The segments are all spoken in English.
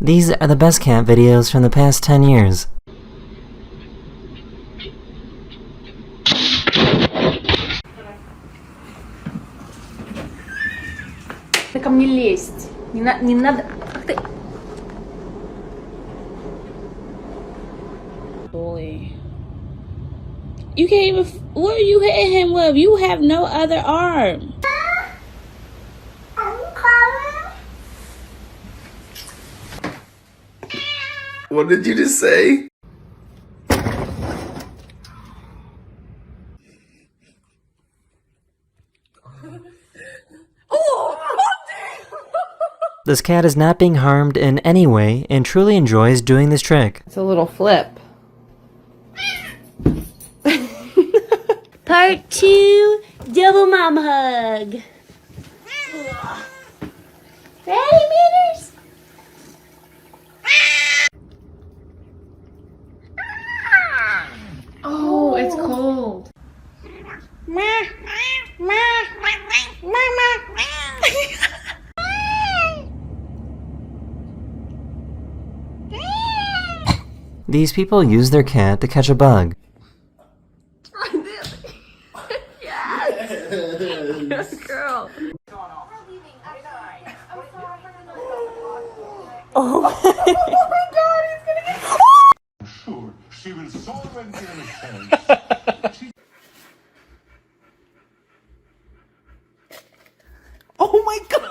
These are the best cat videos from the past 10 years. Ты ко мне лезть. Не надо. Ах ты. Bully. You can't even. What are you hitting him with? You have no other arm. What did you just say? This cat is not being harmed in any way and truly enjoys doing this trick. It's a little flip. Part 2, double mom hug. Ready, Peters? Oh, it's cold. These people use their cat to catch a bug. Yes, girl. Oh my god, he's gonna get sure, she will solve and give him a chance. Oh my god!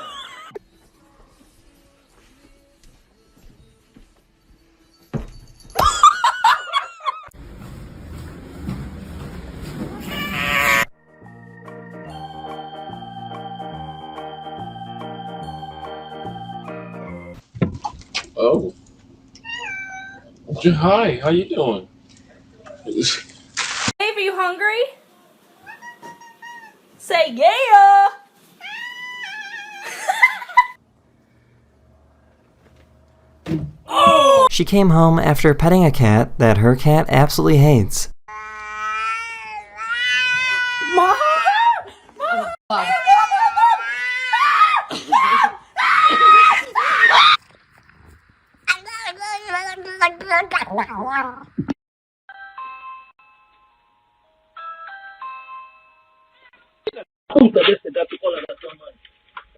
Oh. Hi, how you doing? Dave, are you hungry? Say yeah! She came home after petting a cat that her cat absolutely hates.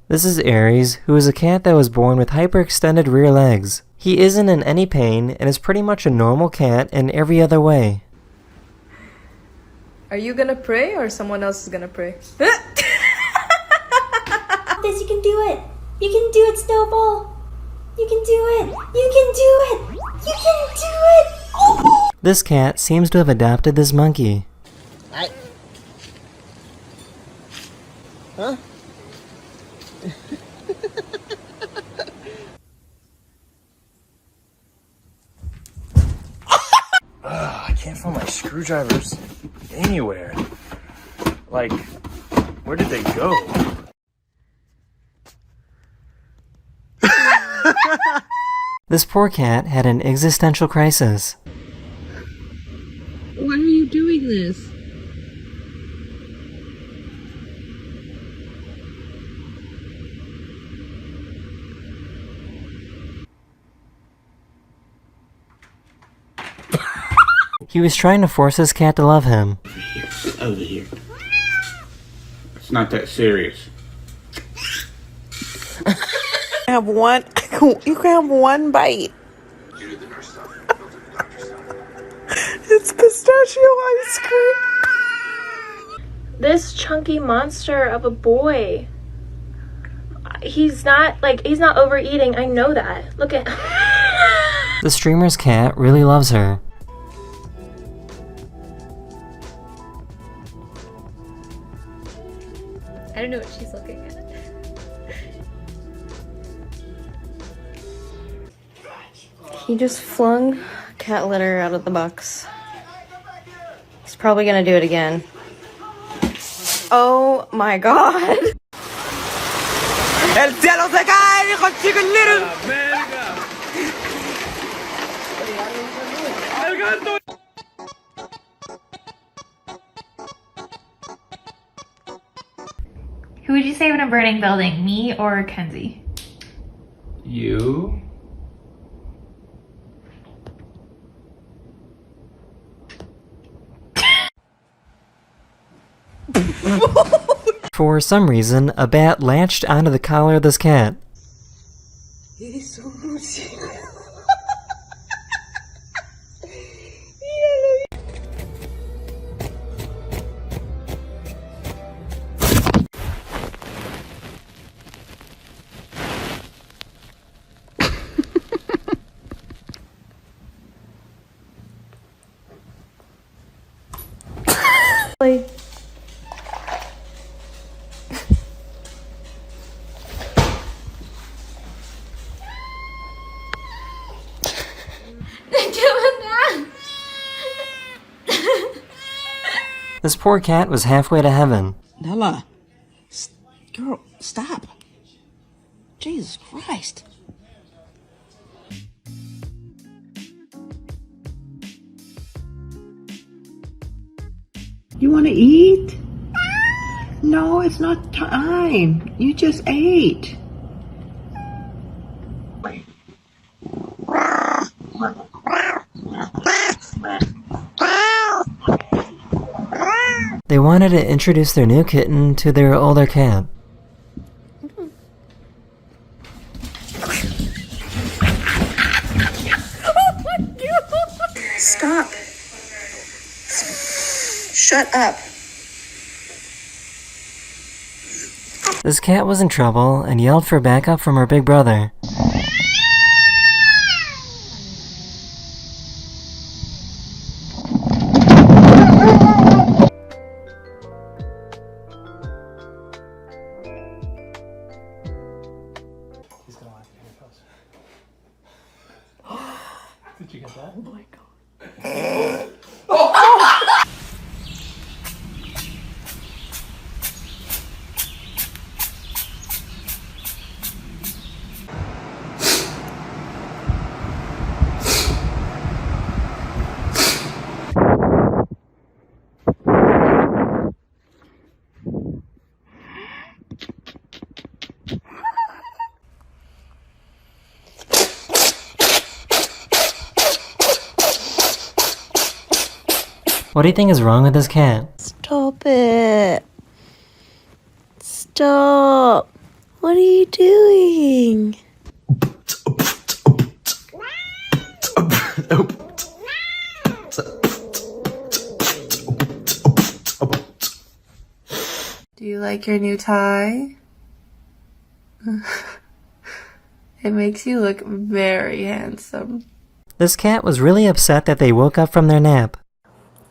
This is Aries, who is a cat that was born with hyperextended rear legs. He isn't in any pain and is pretty much a normal cat in every other way. Are you gonna pray or someone else is gonna pray? This, you can do it. You can do it, Snowball. You can do it. You can do it. You can do it. Oh. This cat seems to have adopted this monkey. Huh? I can't find my screwdrivers anywhere. Like, where did they go? This poor cat had an existential crisis. Why are you doing this? He was trying to force his cat to love him. Sit over here. It's not that serious. Have one. You can have one bite. It's pistachio ice cream. This chunky monster of a boy. He's not overeating. I know that. Look at. The streamer's cat really loves her. I don't know what she's looking at. He just flung cat litter out of the box. He's probably gonna do it again. Oh my god! El cielo se cae, hijo chicken little. Who would you save in a burning building, me or Kenzie? You? For some reason, a bat latched onto the collar of this cat. This poor cat was halfway to heaven. Nella. Girl, stop. Jesus Christ. You want to eat? No, it's not time. You just ate. They wanted to introduce their new kitten to their older cat. Stop. Shut up. This cat was in trouble and yelled for backup from her big brother. He's gonna laugh at your post. Did you get that? Oh my god. What do you think is wrong with this cat? Stop it. Stop. What are you doing? Do you like your new tie? It makes you look very handsome. This cat was really upset that they woke up from their nap.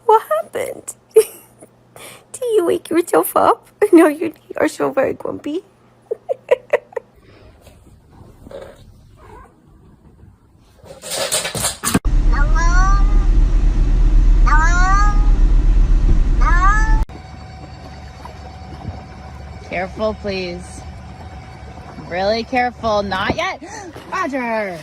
What happened? Did you wake yourself up? No, you are so very grumpy. Careful, please. Really careful. Not yet. Roger.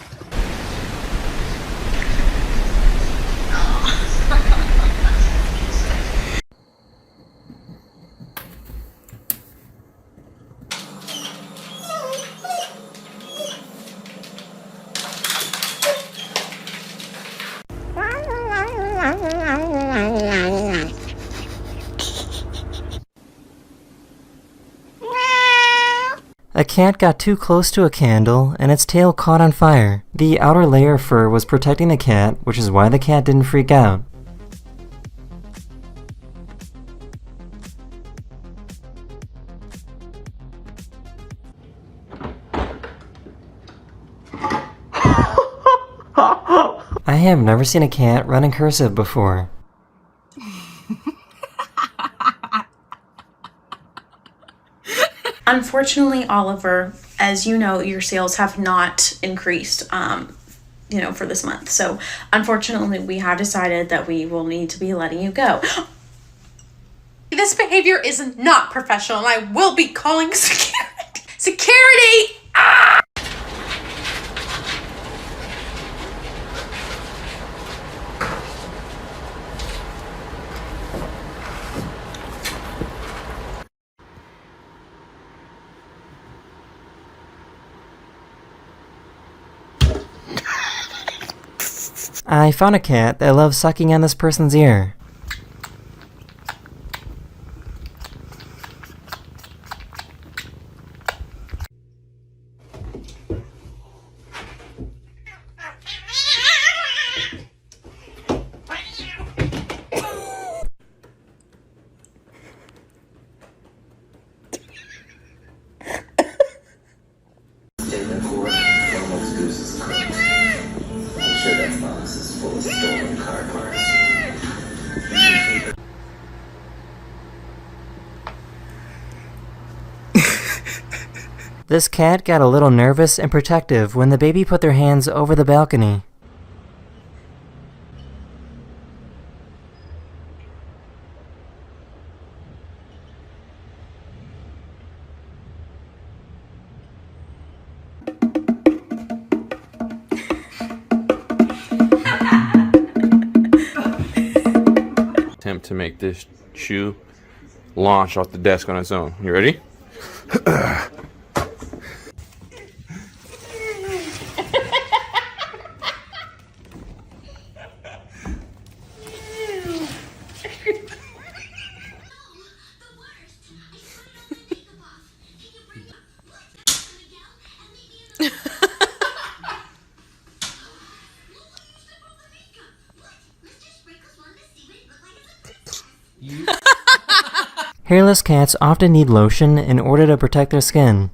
A cat got too close to a candle and its tail caught on fire. The outer layer of fur was protecting the cat, which is why the cat didn't freak out. I have never seen a cat run in cursive before. Unfortunately, Oliver, as you know, your sales have not increased, for this month. So unfortunately, we have decided that we will need to be letting you go. This behavior is not professional, and I will be calling security. Security! Ah! I found a cat that loves sucking on this person's ear. house is full of stolen car parts. This cat got a little nervous and protective when the baby put their hands over the balcony. Attempt to make this shoe launch off the desk on its own. You ready? Hairless cats often need lotion in order to protect their skin.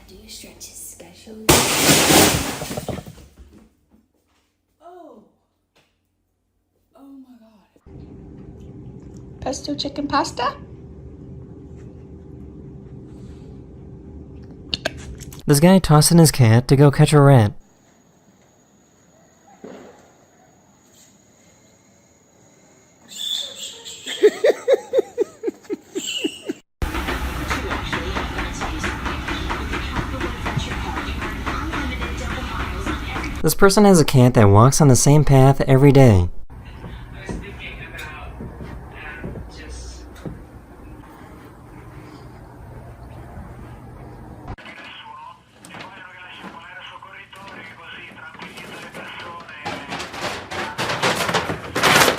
Do your stretches, gotta show you. Oh my god. Pesto chicken pasta? This guy tossed in his cat to go catch a rat. This person has a cat that walks on the same path every day.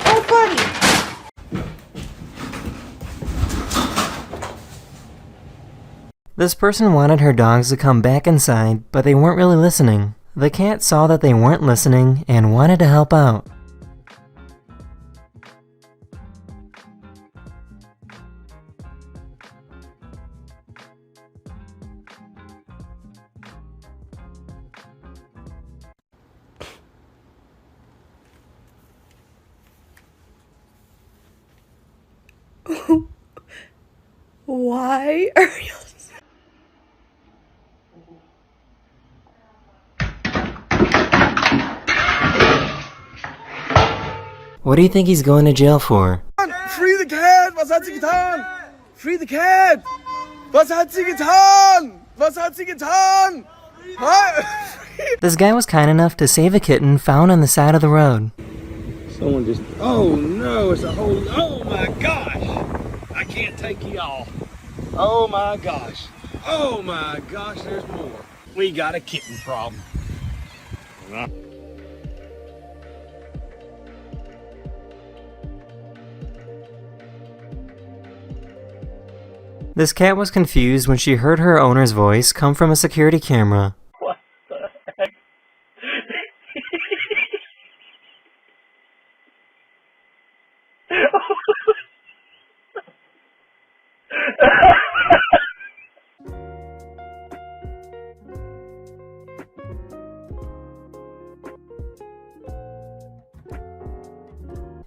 Oh, buddy! This person wanted her dogs to come back inside, but they weren't really listening. The cat saw that they weren't listening and wanted to help out. Why are you... What do you think he's going to jail for? Free the cat! Was hat sie getan? Free the cat! Was hat sie getan? Was hat sie getan? This guy was kind enough to save a kitten found on the side of the road. Someone just... Oh no, it's a whole... Oh my gosh! I can't take you all. Oh my gosh. Oh my gosh, there's more. We got a kitten problem. This cat was confused when she heard her owner's voice come from a security camera. What the heck?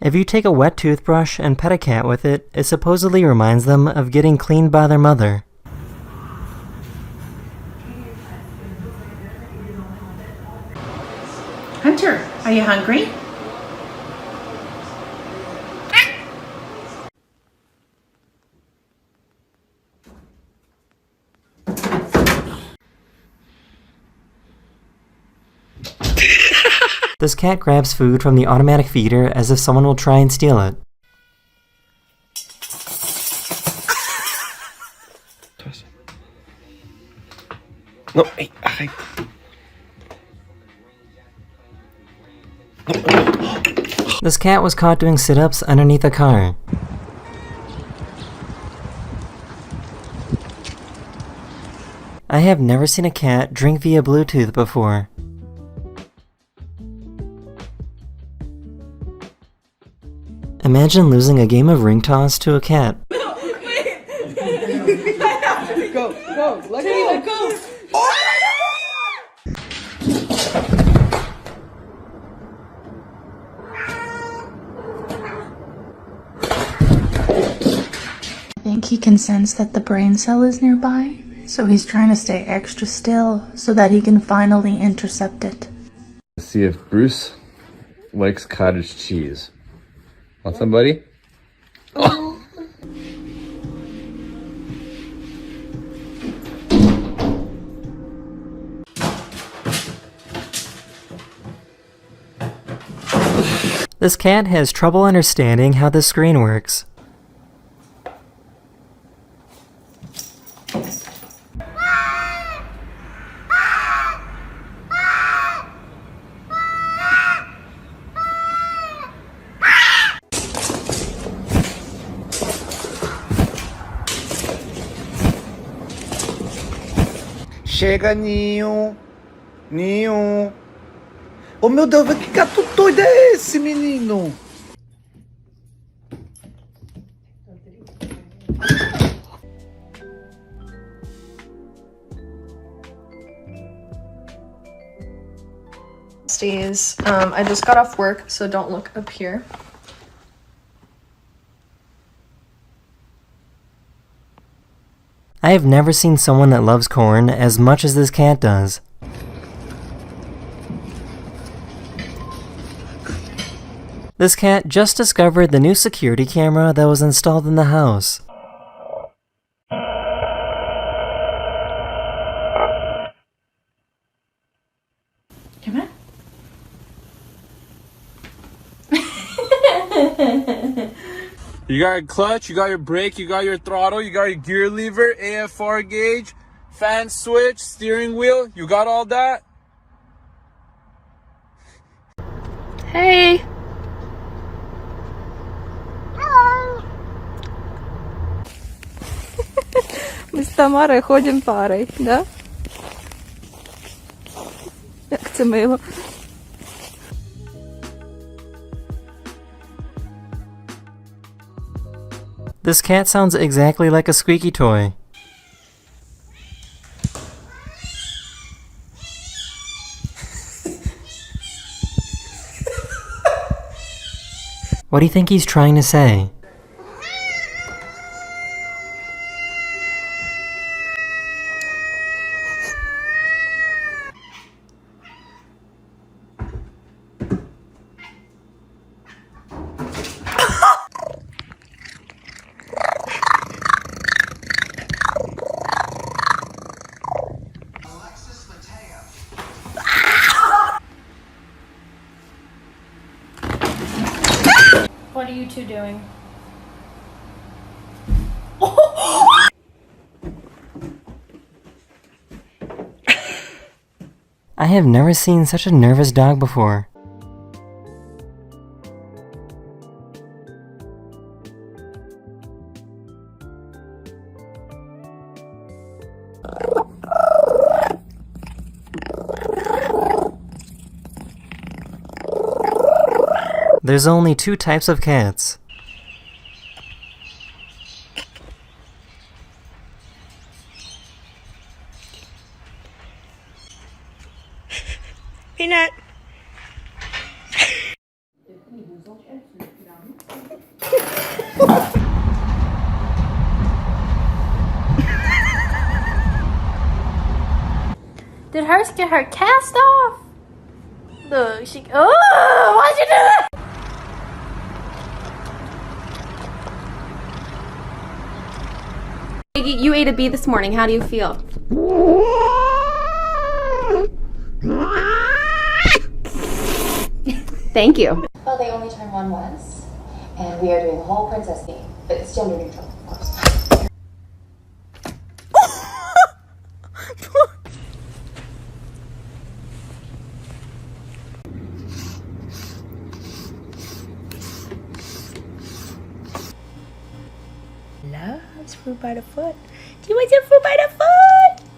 If you take a wet toothbrush and pet a cat with it, it supposedly reminds them of getting cleaned by their mother. Hunter, are you hungry? This cat grabs food from the automatic feeder as if someone will try and steal it. No, hey. This cat was caught doing sit-ups underneath a car. I have never seen a cat drink via Bluetooth before. Imagine losing a game of ring toss to a cat. Go, go, let go. Let go. I think he can sense that the brain cell is nearby, so he's trying to stay extra still so that he can finally intercept it. Let's see if Bruce likes cottage cheese. Want some, buddy? Oh. This cat has trouble understanding how this screen works. Chega, Ninho. Ninho. Oh, meu Deus, que gato doido é esse, menino? I just got off work, so don't look up here. I have never seen someone that loves corn as much as this cat does. This cat just discovered the new security camera that was installed in the house. Come on. You got your clutch, you got your brake, you got your throttle, you got your gear lever, AFR gauge, fan switch, steering wheel. You got all that? Hey! Мы с Тамарой ходим парой, да? Як це мило. This cat sounds exactly like a squeaky toy. What do you think he's trying to say? What are you two doing? I have never seen such a nervous dog before. There's only two types of cats. Peanut. Did hers get her cast off? Look, she. Oh, why'd you do that? You ate a bee this morning. How do you feel? Thank you. Well, they only turned one once, and we are doing the whole princess theme, but it's gender neutral, of course. Loves fruit by the foot. Do you want some fruit by the foot?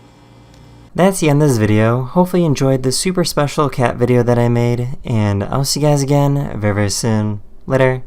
That's the end of this video. Hopefully you enjoyed this super special cat video that I made, and I'll see you guys again very, very soon. Later.